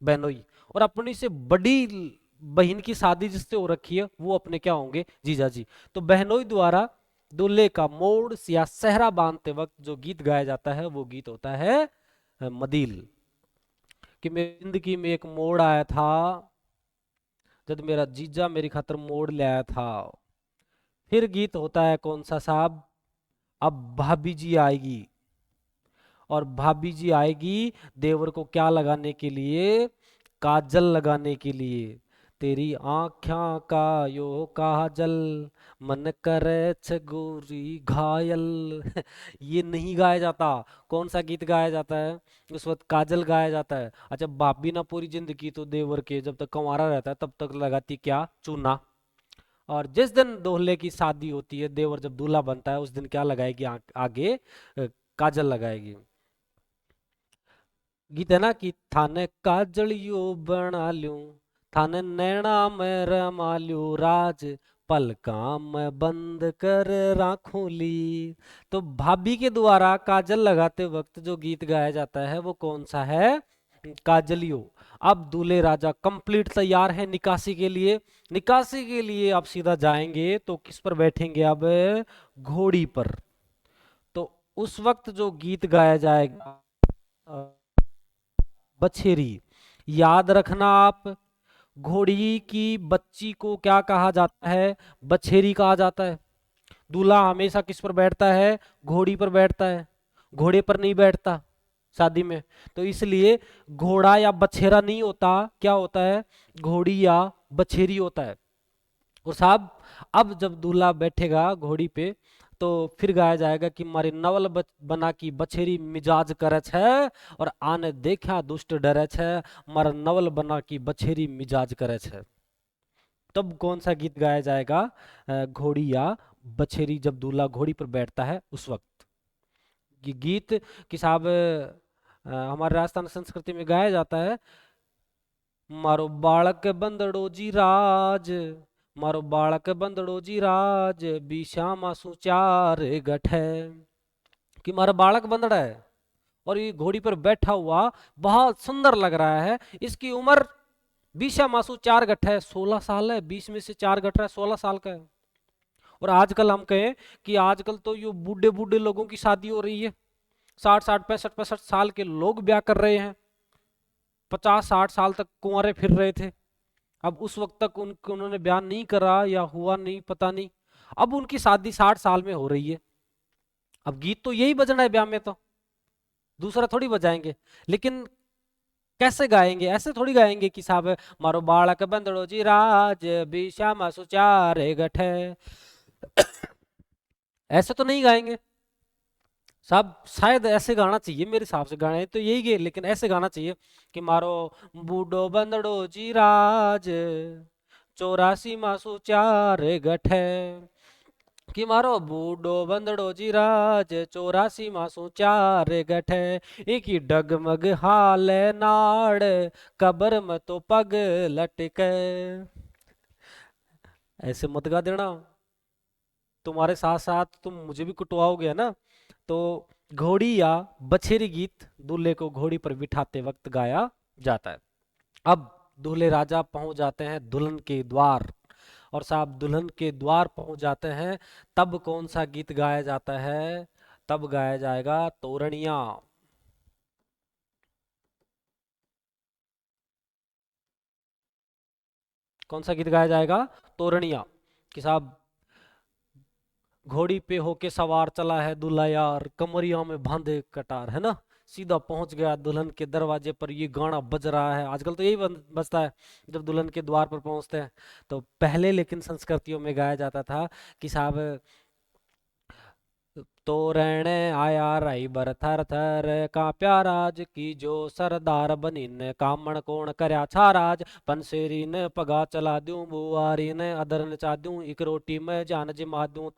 Speaker 1: बहनोई। और अपनी से बड़ी बहन की शादी जिससे हो रखी है वो अपने क्या होंगे, जीजा जी। तो बहनोई द्वारा दूल्हे का मोड़ या सेहरा बांधते वक्त जो गीत गाया जाता है वो गीत होता है मदील। कि मेरी जिंदगी में एक मोड़ आया था जब मेरा जीजा मेरी खातर मोड़ ले आया था। फिर गीत होता है कौन सा साहब, अब भाभी जी आएगी। और भाभी जी आएगी देवर को क्या लगाने के लिए, काजल लगाने के लिए। तेरी आँख्या का यो काजल, मन करे छ गोरी घायल। ये नहीं गाया जाता। कौन सा गीत गाया जाता है, उस वक्त काजल गाया जाता है। अच्छा, भाभी ना पूरी जिंदगी तो देवर के जब तक कंवारा रहता है तब तक लगाती क्या, चूना। और जिस दिन दूल्हे की शादी होती है, देवर जब दूल्हा बनता है, उस दिन क्या लगाएगी, आगे काजल लगाएगी। गीत है ना कि थाने काजलियो बना लूं, थाने नैना में रमा लूं राज, पलका में बंद कर राखूं ली। तो भाभी के द्वारा काजल लगाते वक्त जो गीत गाया जाता है वो कौन सा है, काजलियो। अब दूल्हे राजा कंप्लीट तैयार है निकासी के लिए। निकासी के लिए अब सीधा जाएंगे तो किस पर बैठेंगे अब? घोड़ी पर। तो उस वक्त जो गीत गाया जाएगा बछेरी। याद रखना आप, घोड़ी की बच्ची को क्या कहा जाता है? बछेरी कहा जाता है। दूल्हा हमेशा किस पर बैठता है? घोड़ी पर बैठता है, घोड़े पर नहीं बैठता शादी में। तो इसलिए घोड़ा या बछेरा नहीं होता, क्या होता है? घोड़ी या बछेरी होता है। और साहब अब जब दूल्हा बैठेगा घोड़ी पे तो फिर गाया जाएगा कि मारी नवल बना की बछेरी मिजाज करे छे और आने देखा दुष्ट डरे छे, मारा नवल बना की बछेरी मिजाज करे छे। तब कौन सा गीत गाया जाएगा? घोड़ी या बछेरी, जब दूल्हा घोड़ी पर बैठता है उस वक्त ये गीत कि साहब हमारे राजस्थान संस्कृति में गाया जाता है। मारो बालक बंदड़ो जी राज, मारो बालक बंदड़ो जी राज, बीश्यामा सुचार गठ है। कि मारा बालक बंदड़ा है और ये घोड़ी पर बैठा हुआ बहुत सुंदर लग रहा है। इसकी उम्र 20 मासू 4 गठ है, 16 साल है। 20 में से 4 गठ रहा है, 16 साल का है। और आजकल हम कहें कि आजकल तो ये बूढ़े बूढ़े लोगों की शादी हो रही है। 60 60 65 65 साल के लोग ब्याह कर रहे हैं, 50 60 साल तक कुंवारे फिर रहे थे। अब उस वक्त तक उन्होंने ब्याह नहीं करा या हुआ नहीं, पता नहीं। अब उनकी शादी 60 साल में हो रही है। अब गीत तो यही बजना है ब्याह में, तो दूसरा थोड़ी बजाएंगे। लेकिन कैसे गाएंगे? ऐसे थोड़ी गाएंगे कि साहब मारो बालक बंदड़ो जी राज, बीश्यामा सुचार गठ है। ऐसे तो नहीं गाएंगे साहब। शायद ऐसे गाना चाहिए, मेरे हिसाब से गाने तो यही गे, लेकिन ऐसे गाना चाहिए कि मारो बूढ़ो बंदड़ो जी राज, 84 मासू 4 गठ है। कि मारो बूढ़ो बंदड़ो जी राज, 84 मासू 4 गठ है। एक ही डगमग हाल नाड़, कबर में तो पग लटके। ऐसे मत गा देना, तुम्हारे साथ साथ तुम मुझे भी कुटवाओगे ना। तो घोड़ी या बछेरी गीत दूल्हे को घोड़ी पर बिठाते वक्त गाया जाता है। अब दूल्हे राजा पहुंच जाते हैं दुल्हन के द्वार, और साहब दुल्हन के द्वार पहुंच जाते हैं तब कौन सा गीत गाया जाता है? तब गाया जाएगा तोरणिया। कौन सा गीत गाया जाएगा? तोरणिया। कि साहब घोड़ी पे होके सवार चला है दूल्हा यार, कमरिया में बांधे कटार, है ना। सीधा पहुंच गया दुल्हन के दरवाजे पर, ये गाना बज रहा है। आजकल तो यही बजता है जब दुल्हन के द्वार पर पहुंचते हैं। तो पहले लेकिन संस्कृतियों में गाया जाता था कि साहब तोरण आया रही बर थर थर, कांप्या राज की जो सरदार बनी ने, कामण कोण करया छाराज, पंसेरी ने पगा चला दूं, बुआरी ने अदर नचा दूं, एक रोटी में जान जिमा दूं,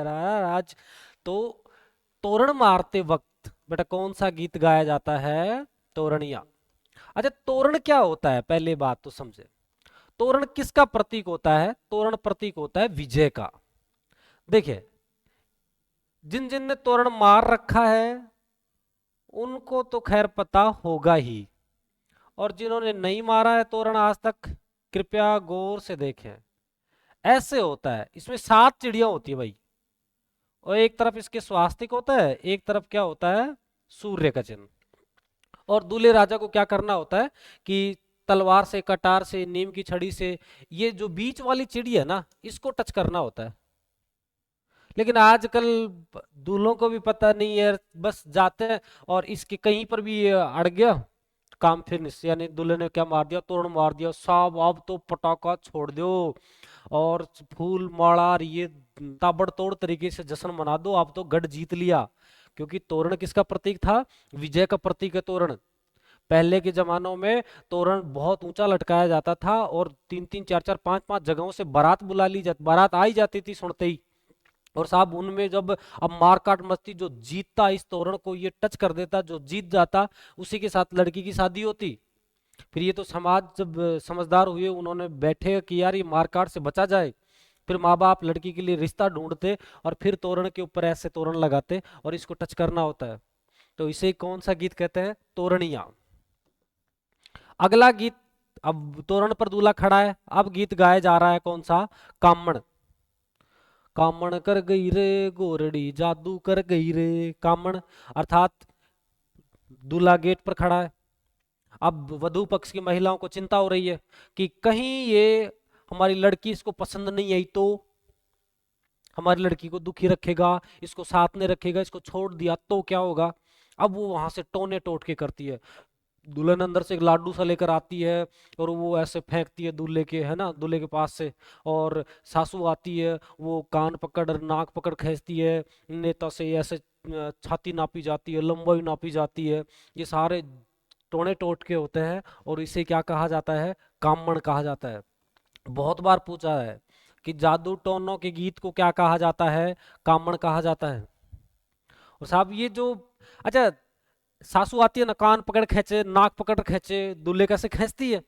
Speaker 1: राज। तो तोरण मारते वक्त बेटा कौन सा गीत गाया जाता है? तोरणिया। अच्छा, तोरण क्या होता है? पहले बात तो समझे, तोरण किसका प्रतीक होता है? तोरण प्रतीक होता है विजय का। देखिए, जिन जिन ने तोरण मार रखा है उनको तो खैर पता होगा ही, और जिन्होंने नहीं मारा है तोरण आज तक, कृपया गौर से देखें। ऐसे होता है, इसमें 7 चिड़िया होती है भाई, और एक तरफ इसके स्वास्तिक होता है, एक तरफ क्या होता है? सूर्य का चिन्ह। और दूल्हे राजा को क्या करना होता है कि तलवार से, कटार से, नीम की छड़ी से ये जो बीच वाली चिड़ी है ना, इसको टच करना होता है। लेकिन आजकल दूल्हों को भी पता नहीं है, बस जाते हैं और इसके कहीं पर भी ये अड़ गया, काम फिनिश। यानी दूल्हे ने क्या मार दिया? तोरण मार दिया। साहब अब तो पटाखा छोड़ दो और फूल माला और ये ताबड़तोड़ तरीके से जश्न मना दो, आप तो गढ़ जीत लिया। क्योंकि तोरण किसका प्रतीक था? विजय का प्रतीक है तोरण। पहले के जमानों में तोरण बहुत ऊंचा लटकाया जाता था और 3 3 4 4 5 5 जगहों से बारात बुला ली जाती, बारात आई जाती थी सुनते ही। और साहब उनमें जब अब मारकाट मस्ती, जो जीतता इस तोरण को ये टच कर देता, जो जीत जाता उसी के साथ लड़की की शादी होती। फिर ये तो समाज जब समझदार हुए, उन्होंने बैठे कि यार ये मारकाट से बचा जाए। फिर माँ बाप लड़की के लिए रिश्ता ढूंढते और फिर तोरण के ऊपर ऐसे तोरण लगाते और इसको टच करना होता है। तो इसे कौन सा गीत कहते हैं? तोरणिया। अगला गीत, अब तोरण पर दूल्हा खड़ा है, अब गीत गाया जा रहा है कौन सा? कामण। कामण कर गई रे गोरड़ी जादू कर गई रे। कामण अर्थात दूल्हा गेट पर खड़ा है। अब वधू पक्ष की महिलाओं को चिंता हो रही है कि कहीं ये हमारी लड़की इसको पसंद नहीं आई तो, हमारी लड़की को दुखी रखेगा, इसको साथ नहीं रखेगा, इसको छोड़ दिया तो क्या होगा। अब वो वहां से टोने टोटके करती है। दुल्हन अंदर से एक लाडू सा लेकर आती है और वो ऐसे फेंकती है दूल्हे के, है ना, दूल्हे के पास से। और सासू आती है, वो कान पकड़ नाक पकड़ खींचती है, नेता से ऐसे छाती नापी जाती है, लंबाई नापी जाती है। ये सारे टोने टोटके होते हैं और इसे क्या कहा जाता है? कामण कहा जाता है। बहुत बार पूछा है कि जादू टोनों के गीत को क्या कहा जाता है? कामण कहा जाता है। और साहब ये जो, अच्छा, सासू आती है ना, कान पकड़ खींचे, नाक पकड़ खींचे, दूल्हे कैसे खींचती है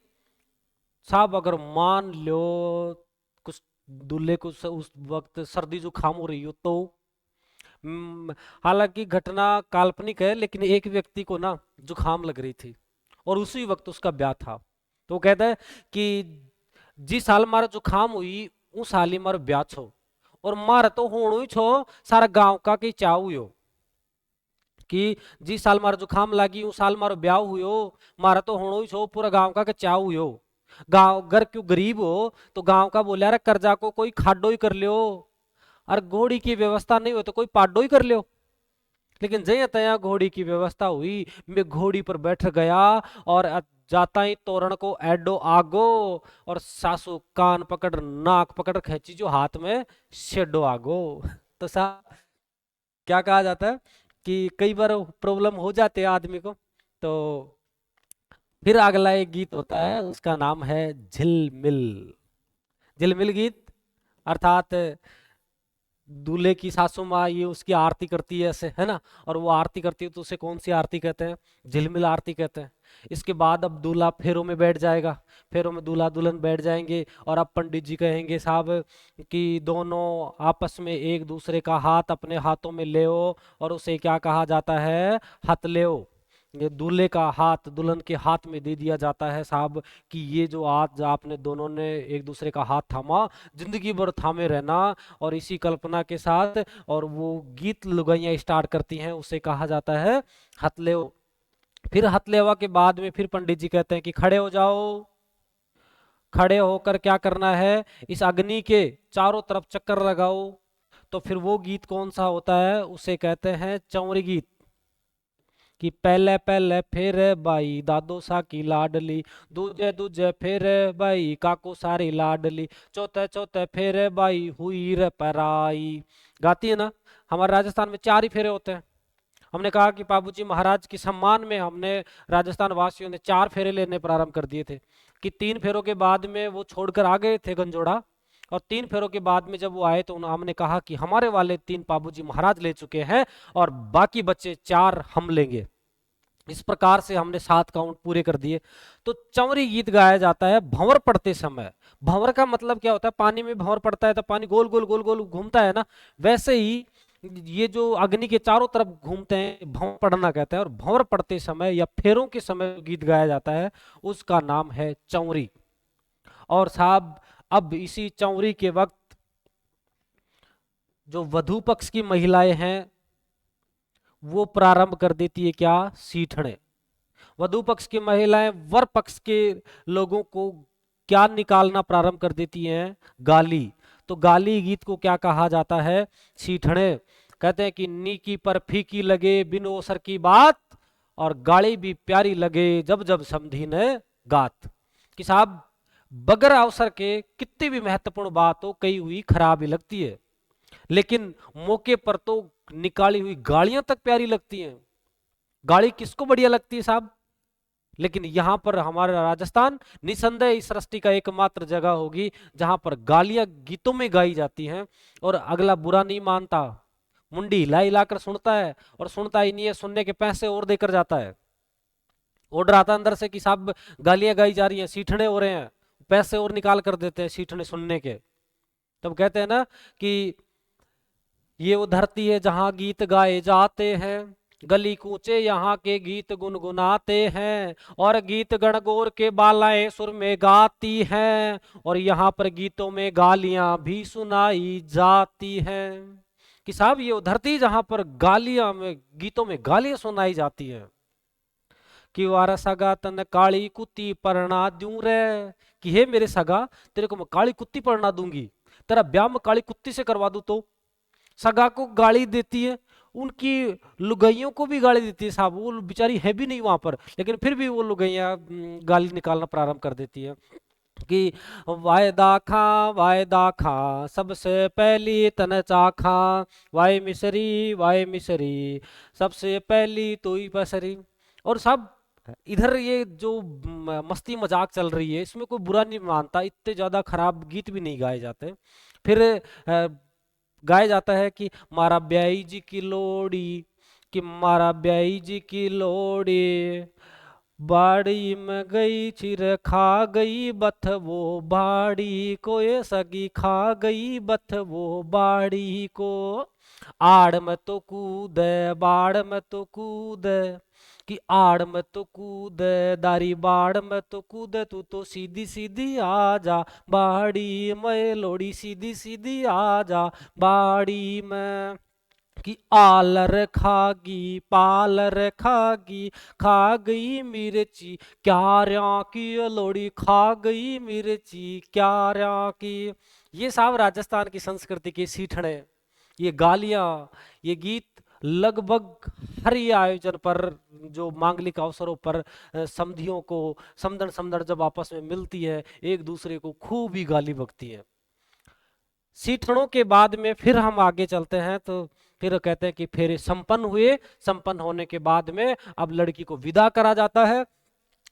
Speaker 1: साहब? अगर मान लो कुछ दूल्हे को उस वक्त सर्दी जुकाम हो रही हो तो, हालांकि घटना काल्पनिक है, लेकिन एक व्यक्ति को ना जुकाम लग रही थी और उसी वक्त उसका ब्याह था। तो वो कहता है कि जिस साल मारा जुकाम हुई उस साल ही मारो ब्याह छो, और मारा तो होनो ही छो सारा गांव का कि चाव हुयो, कि जिस साल मारो जुकाम लागी उस साल मारो ब्याह हुयो, मारा तो होनो ही छो पूरा गांव का कि चाव हुयो। गांव घर क्यों गरीब हो तो गांव का बोले अरे कर्जा को कोई खाडो ही कर लियो, और घोड़ी की व्यवस्था नहीं हो तो कोई पाडो ही कर लियो। लेकिन जया तया घोड़ी की व्यवस्था हुई, मैं घोड़ी पर बैठ गया और जाता ही तोरण को एडो आगो, और सासू कान पकड़ नाक पकड़ खींची जो हाथ में शेडो आगो। तो सा क्या कहा जाता है कि कई बार प्रॉब्लम हो जाते हैं आदमी को। तो फिर अगला एक गीत होता है, उसका नाम है झिलमिल। झिलमिल गीत अर्थात दूल्हे की सासू माँ ये उसकी आरती करती है ऐसे, है ना, और वो आरती करती है तो उसे कौन सी आरती कहते हैं? झिलमिल आरती कहते हैं। इसके बाद अब दूल्हा फेरों में बैठ जाएगा, फेरों में दूल्हा दुल्हन बैठ जाएंगे, और अब पंडित जी कहेंगे साहब कि दोनों आपस में एक दूसरे का हाथ अपने हाथों में ले, और उसे क्या कहा जाता है? हाथ ले। ये दूल्हे का हाथ दुल्हन के हाथ में दे दिया जाता है साहब, कि ये जो आज आपने दोनों ने एक दूसरे का हाथ थामा, जिंदगी भर थामे रहना। और इसी कल्पना के साथ और वो गीत लुगाइयाँ स्टार्ट करती हैं, उसे कहा जाता है हथलेव। फिर हथलेवा के बाद में फिर पंडित जी कहते हैं कि खड़े हो जाओ। खड़े होकर क्या करना है? इस अग्नि के चारों तरफ चक्कर लगाओ। तो फिर वो गीत कौन सा होता है? उसे कहते हैं चौरी गीत। कि पहले पहले फिर बाई दादो सा की लाडली, दूजे दूजे फिर बाई काको सारी लाडली, चौथे चौथे फिर बाई हुई रे पराई। गाती है ना। हमारे राजस्थान में 4 ही फेरे होते हैं। हमने कहा कि बाबूजी महाराज के सम्मान में हमने राजस्थान वासियों ने 4 फेरे लेने प्रारंभ कर दिए थे, कि 3 फेरों के बाद में वो छोड़कर आ गए थे गंजोड़ा, और 3 फेरों के बाद में जब वो आए तो हमने कहा कि हमारे वाले 3 बाबूजी महाराज ले चुके हैं और बाकी बच्चे 4 हम लेंगे। इस प्रकार से हमने 7 काउंट पूरे कर दिए। तो चौरी गीत गाया जाता है भंवर पड़ते समय। भंवर का मतलब क्या होता है? पानी में भंवर पड़ता है तो पानी गोल गोल गोल गोल घूमता है ना, वैसे ही ये जो अग्नि के चारों तरफ घूमते हैं भंवर पड़ना कहते हैं। और भंवर पड़ते समय या फेरों के समय गीत गाया जाता है उसका नाम है चौरी। और साहब अब इसी चौरी के वक्त जो वधू पक्ष की महिलाएं हैं वो प्रारंभ कर देती है क्या? सीठने। वधु पक्ष की महिलाएं वर पक्ष के लोगों को क्या निकालना प्रारंभ कर देती हैं? गाली। तो गाली गीत को क्या कहा जाता है? सीठने। कहते हैं कि नीकी पर फीकी लगे बिन ओसर की बात, और गाली भी प्यारी लगे जब जब समधी ने गात। कि साहब बगैर अवसर के कितनी भी महत्वपूर्ण बात हो कही हुई खराब ही लगती है, लेकिन मौके पर तो निकाली हुई गालियां तक प्यारी लगती हैं। गाली किसको बढ़िया लगती है साहब? लेकिन यहां पर हमारा राजस्थान निसंदेह इस सृष्टि का एकमात्र जगह होगी जहां पर गालियां गीतों में गाई जाती हैं, और अगला बुरा नहीं मानता, मुंडी हिला हिलाकर सुनता है, और सुनता ही नहीं है, सुनने के पैसे और देकर जाता है। ऑर्डर आता अंदर से कि साहब गालियां गाई जा रही हैं, सीठने हो रहे हैं, पैसे और निकाल कर देते हैं सीठने सुनने के। तब कहते हैं ना कि ये वो धरती है जहां गीत गाए जाते हैं, गली कूचे यहाँ के गीत गुनगुनाते हैं, और गीत गणगौर के बालाएं सुर में गाती हैं, और यहाँ पर गीतों में गालियां भी सुनाई जाती हैं। कि साहब ये धरती जहां पर गालियां में गीतों में गालियां सुनाई जाती हैं। कि वारा सगा तन काली कुत्ती परना दूं रे, कि हे मेरे सगा तेरे को मैं काली कुत्ती परना दूंगी, तेरा ब्याह मैं काली कुत्ती से करवा दूं। तो सगा को गाली देती है, उनकी लुगाइयों को भी गाली देती है साहब, वो बेचारी है भी नहीं वहां पर, लेकिन फिर भी वो लुगाइयां गाली निकालना प्रारंभ कर देती है। कि वायदा खा सबसे पहली तन चाखा, वाय मिसरी सबसे पहली तो ही पसरी। और सब इधर ये जो मस्ती मजाक चल रही है, इसमें कोई बुरा नहीं मानता, इतने ज्यादा खराब गीत भी नहीं गाए जाते। फिर गाया जाता है कि मारा ब्याई जी की लोड़ी, कि मारा ब्याई जी की लोड़ी बाड़ी में गई चिर खा गई बथ वो बाड़ी को, ये सगी खा गई बथ वो बाड़ी को। आड़ में तो कूद बाड़ में तो कूद, कि आड़ में तो कूद दारी बाड़ में तो कूद, तू तो सीधी सीधी आ जा बाड़ी में लोड़ी, सीधी सीधी आ जा बाड़ी में। कि आलर खागी पालर खागी खा गई मिर्ची क्या रया की, लोड़ी खा गई मिर्ची क्या रया की। ये साहब राजस्थान की संस्कृति के सीठड़े, ये गालियां, ये गीत लगभग हर ये आयोजन पर, जो मांगलिक अवसरों पर समधियों को समदन समदन जब आपस में मिलती है, एक दूसरे को खूब ही गाली बकती है। सीठड़ों के बाद में फिर हम आगे चलते हैं, तो फिर कहते हैं कि फेरे संपन्न हुए, संपन्न होने के बाद में अब लड़की को विदा करा जाता है।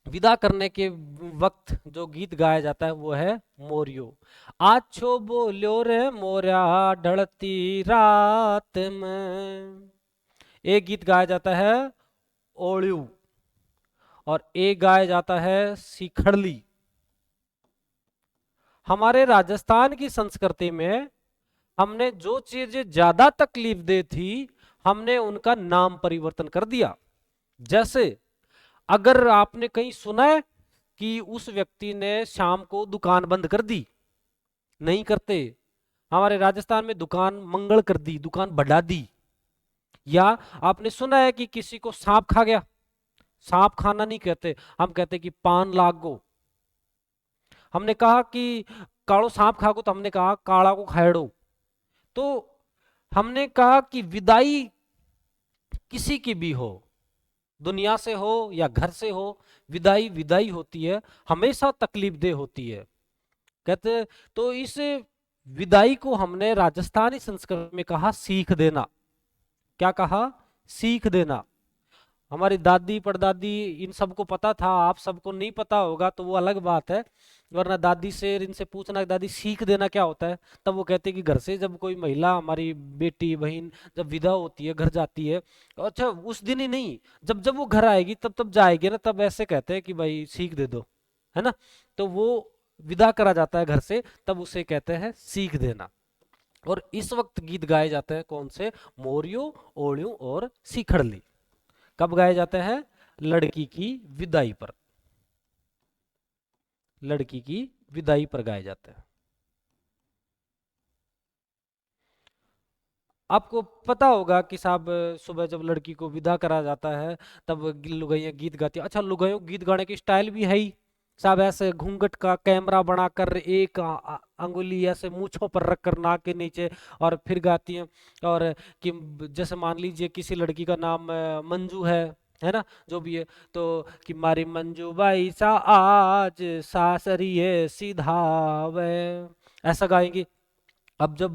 Speaker 1: विदा करने के वक्त जो गीत गाया जाता है वो है मोरियो। आछो बोल्यो रे मोरा ढलती रात में, एक गीत गाया जाता है ओलियो, और एक गाया जाता है सिखड़ली। हमारे राजस्थान की संस्कृति में हमने जो चीजें ज्यादा तकलीफ दे थी, हमने उनका नाम परिवर्तन कर दिया। जैसे अगर आपने कहीं सुना है कि उस व्यक्ति ने शाम को दुकान बंद कर दी, नहीं करते। हमारे राजस्थान में दुकान मंगल कर दी, दुकान बढ़ा दी। या आपने सुना है कि किसी को सांप खा गया, सांप खाना नहीं कहते, हम कहते कि पान लाग गो। हमने कहा कि कालो सांप खागो, तो हमने कहा काला को खाएड़ो। तो हमने कहा कि विदाई किसी की भी हो, दुनिया से हो या घर से हो, विदाई विदाई होती है, हमेशा तकलीफ दे होती है। कहते तो इस विदाई को हमने राजस्थानी संस्कृति में कहा सीख देना। क्या कहा? सीख देना। हमारी दादी परदादी इन सबको पता था, आप सबको नहीं पता होगा तो वो अलग बात है, वरना दादी से इनसे पूछना कि दादी सीख देना क्या होता है, तब वो कहते हैं कि घर से जब कोई महिला, हमारी बेटी बहन जब विदा होती है, घर जाती है, अच्छा उस दिन ही नहीं, जब जब वो घर आएगी तब तब जाएगी ना, तब ऐसे कहते हैं कि भाई सीख दे दो, है ना। तो वो विदा करा जाता है घर से, तब उसे कहते हैं सीख देना। और इस वक्त गीत गाए जाते हैं कौन से? मोरियो, ओलियो और सीखड़ली। कब गाए जाते हैं? लड़की की विदाई पर, लड़की की विदाई पर गाए जाते हैं। आपको पता होगा कि साहब सुबह जब लड़की को विदा करा जाता है तब लुगाइयाँ गीत गाती है। अच्छा, लुगाइयों गीत गाने की स्टाइल भी है ही साहब, ऐसे घूंघट का कैमरा बनाकर एक अंगुली ऐसे मूछों पर रखकर नाक के नीचे, और फिर गाती हैं। और कि जैसे मान लीजिए किसी लड़की का नाम मंजू है ना, जो भी है, तो कि मारी मंजू बाई सा आज सासरिए सीधावे, ऐसा गाएंगी। अब जब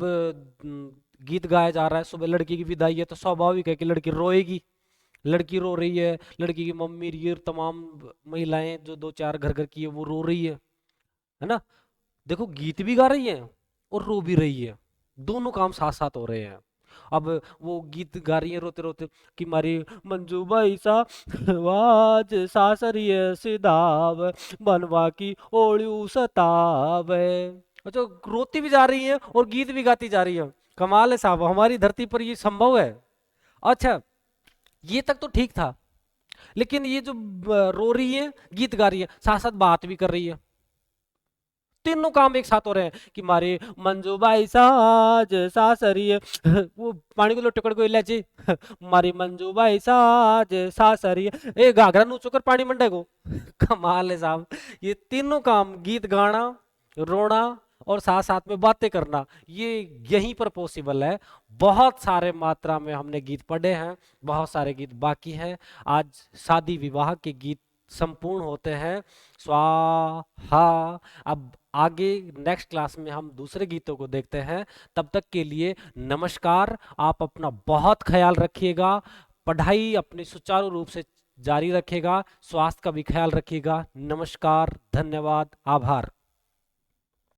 Speaker 1: गीत गाया जा रहा है, सुबह लड़की की विदाई है, तो स्वाभाविक है कि लड़की रोएगी। लड़की रो रही है, लड़की की मम्मी, ये तमाम महिलाएं जो दो चार घर घर की है वो रो रही है ना। देखो गीत भी गा रही है और रो भी रही है, दोनों काम साथ साथ हो रहे हैं। अब वो गीत गा रही है रोते रोते कि मारी मंजू बाई सा वाज सासरिये सिदाव बनवा की ओलियू सतावे। अच्छा, रोती भी जा रही है और गीत भी गाती जा रही है। कमाल है साहब, हमारी धरती पर ये संभव है। अच्छा, ये तक तो ठीक था, लेकिन ये जो रो रही है, गीत गा रही है, साथ साथ बात भी कर रही है, तीनों काम एक साथ हो रहे हैं कि मारे मंजू बाई साज सासरी है वो पानी को लो टुकड़ को इलायची मारी मंजू बाई साज सासरी है, ए घाघरा नूचो कर पानी मंडे को कमाल है साहब। ये तीनों काम, गीत गाना, रोना और साथ साथ में बातें करना, ये यहीं पर पॉसिबल है। बहुत सारे मात्रा में हमने गीत पढ़े हैं, बहुत सारे गीत बाकी हैं। आज शादी विवाह के गीत संपूर्ण होते हैं। स्वाहा। अब आगे नेक्स्ट क्लास में हम दूसरे गीतों को देखते हैं। तब तक के लिए नमस्कार। आप अपना बहुत ख्याल रखिएगा, पढ़ाई अपनी सुचारू रूप से जारी रखिएगा, स्वास्थ्य का भी ख्याल रखिएगा। नमस्कार, धन्यवाद, आभार।